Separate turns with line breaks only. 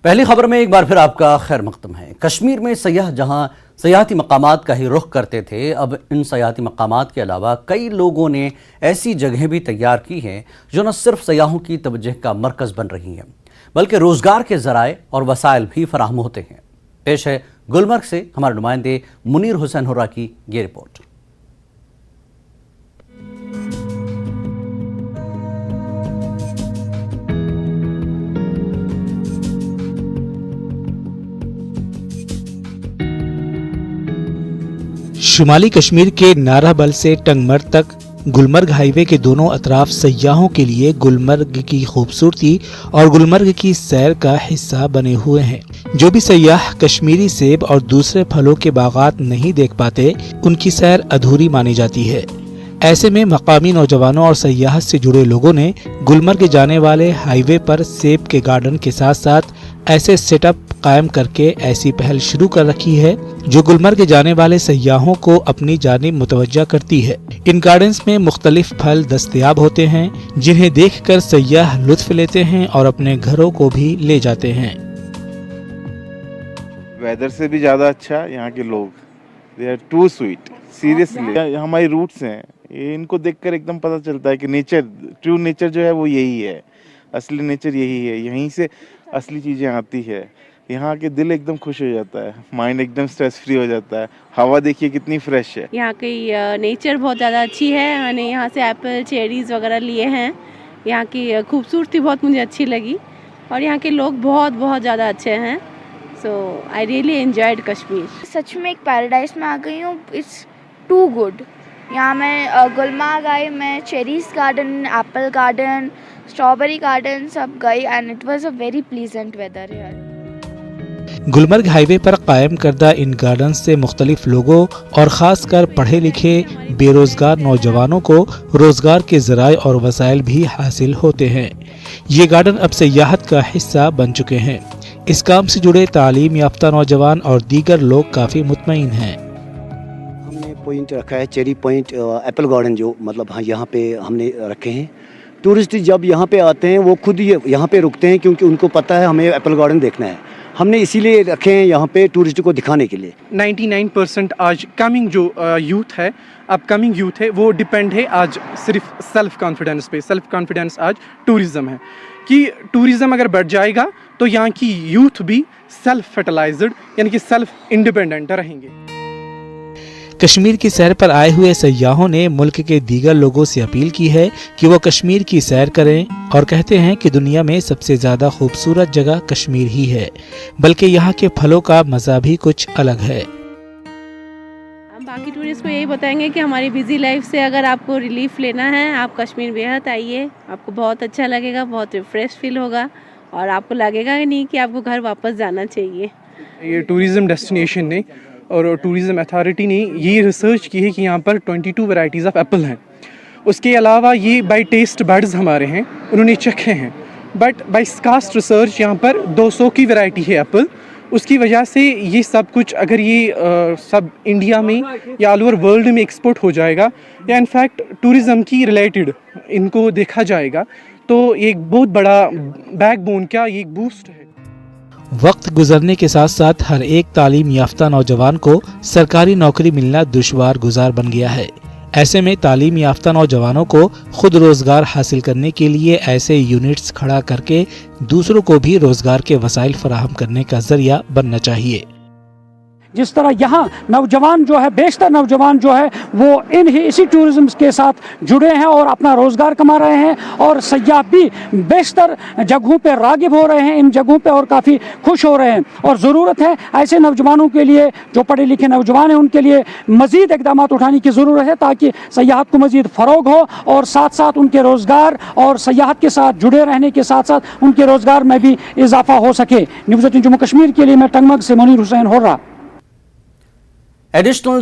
पहली खबर में एक बार फिर आपका खैर मकदम है। कश्मीर में सयाह जहां सयाहती मकामात का ही रुख करते थे, अब इन सयाहती मकामात के अलावा कई लोगों ने ऐसी जगहें भी तैयार की हैं जो न सिर्फ सयाहों की तवज्जो का मरकज़ बन रही हैं बल्कि रोज़गार के ज़राए और वसाइल भी फराहम होते हैं। पेश है गुलमर्ग से हमारे नुमाइंदे मुनीर हुसैन हुर्रा की ये रिपोर्ट।
शुमाली कश्मीर के नाराबल से टंगमर तक गुलमर्ग हाईवे के दोनों अतराफ सयाहों के लिए गुलमर्ग की खूबसूरती और गुलमर्ग की सैर का हिस्सा बने हुए हैं। जो भी सयाह कश्मीरी सेब और दूसरे फलों के बागात नहीं देख पाते, उनकी सैर अधूरी मानी जाती है। ऐसे में मकामी नौजवानों और सयाहत से जुड़े लोगों ने गुलमर्ग जाने वाले हाईवे पर सेब के गार्डन के साथ साथ ऐसे सेटअप कायम करके ऐसी पहल शुरू कर रखी है जो गुलमर्ग जाने वाले सयाहों को अपनी जानिब मुतवज्जा करती है। इन गार्डन्स में मुख्तलिफ फल दस्तयाब होते हैं जिन्हें देखकर सयाह लुत्फ लेते हैं और अपने घरों को भी ले जाते हैं।
वेदर से भी ज़्यादा अच्छा यहाँ के लोग, they are too sweet. Seriously हमारी रूट्स हैं, इनको देखकर एकदम पता चलता है कि नेचर, ट्रू नेचर जो है वो यही है, असली नेचर यही है। यहीं से असली चीज़ें आती है। यहाँ के दिल एकदम खुश हो जाता है, माइंड एकदम स्ट्रेस फ्री हो जाता है। हवा देखिए कितनी फ्रेश है।
यहाँ की नेचर बहुत ज़्यादा अच्छी है। मैंने यहाँ से एप्पल, चेरीज़ वगैरह लिए हैं। यहाँ की खूबसूरती बहुत मुझे अच्छी लगी और यहाँ के लोग बहुत ज़्यादा अच्छे हैं। So I really enjoyed Kashmir.
सच में एक पैराडाइज में आ गई हूँ। It's too good. यहाँ मैं गुलमर्ग आई, मैं cherries garden, apple garden, strawberry garden सब गई and it was a very pleasant weather here.
Gulmarg highway पर कायम करदा इन गार्डन से मुख्तलिफ लोगों और ख़ासकर पढ़े लिखे बेरोज़गार नौजवानों को रोज़गार के ज़राए और वसाइल भी हासिल होते हैं। ये गार्डन अब सयाहत का हिस्सा बन चुके हैं। इस काम से जुड़े तालीम याफ्ता नौजवान और दीगर लोग काफ़ी मुतमईन हैं।
हमने पॉइंट रखा है चेरी पॉइंट, एप्पल गार्डन जो मतलब हाँ यहाँ पे हमने रखे हैं। टूरिस्ट जब यहाँ पे आते हैं वो खुद ये यहाँ पे रुकते हैं क्योंकि उनको पता है हमें एप्पल गार्डन देखना है। हमने इसीलिए रखे हैं यहाँ पे टूरिस्ट को दिखाने के लिए।
99% आज कमिंग जो यूथ है, अपकमिंग यूथ है, वो डिपेंड है आज सिर्फ सेल्फ कॉन्फिडेंस पे। सेल्फ कॉन्फिडेंस आज टूरिज़म है कि टूरिज़म अगर बढ़ जाएगा तो यहाँ की यूथ भी सेल्फ फर्टिलाइज्ड यानी कि सेल्फ इंडिपेंडेंट रहेंगे।
कश्मीर की सैर पर आए हुए सयाहों ने मुल्क के दीगर लोगों से अपील की है कि वो कश्मीर की सैर करें और कहते हैं कि दुनिया में सबसे ज़्यादा खूबसूरत जगह कश्मीर ही है, बल्कि यहाँ के फलों का मज़ा भी कुछ अलग है।
हम बाकी टूरिस्ट को यही बताएंगे कि हमारी बिजी लाइफ से अगर आपको रिलीफ लेना है, आप कश्मीर बेहद आइए। आपको बहुत अच्छा लगेगा, बहुत रिफ्रेश फील होगा और आपको लगेगा ही नहीं कि आपको घर वापस जाना चाहिए।
ये टूरिज़म डेस्टिनेशन ने और टूरिज़म अथॉरिटी ने ये रिसर्च की है कि यहाँ पर 22 वैरायटीज़ ऑफ एप्पल हैं। उसके अलावा ये बाय टेस्ट बड्स हमारे हैं, उन्होंने चखे हैं, बट बाय कास्ट रिसर्च यहाँ पर 200 की वैरायटी है एप्पल। उसकी वजह से ये सब कुछ अगर ये सब इंडिया में या ऑल ओवर वर्ल्ड में एक्सपोर्ट हो जाएगा या इनफैक्ट टूरिज़म की रिलेटेड इनको देखा जाएगा तो एक बहुत बड़ा बैकबोन का ये एक बूस्ट है।
वक्त गुजरने के साथ साथ हर एक तालीम याफ्ता नौजवान को सरकारी नौकरी मिलना दुश्वार गुजार बन गया है। ऐसे में तालीम याफ्ता नौजवानों को खुद रोजगार हासिल करने के लिए ऐसे यूनिट्स खड़ा करके दूसरों को भी रोजगार के वसाइल फराहम करने का जरिया बनना चाहिए।
जिस तरह यहाँ नौजवान जो है, बेशतर नौजवान जो है वो इसी टूरिज़्म के साथ जुड़े हैं और अपना रोज़गार कमा रहे हैं और सयाह भी बेशतर जगहों पे रागिब हो रहे हैं इन जगहों पे और काफ़ी खुश हो रहे हैं। और ज़रूरत है ऐसे नौजवानों के लिए, जो पढ़े लिखे नौजवान हैं, उनके लिए मज़ीद इक़दाम उठाने की ज़रूरत है ताकि सयाहत को मज़ीद फ़रोग हो और साथ साथ उनके रोज़गार और सयाहत के साथ जुड़े रहने के साथ साथ उनके रोज़गार में भी इजाफ़ा हो सके। न्यूज़ 18 जम्मू कश्मीर के लिए मैं टंगमर्ग से मुनीर हुसैन हुर्रा।
एडिशनल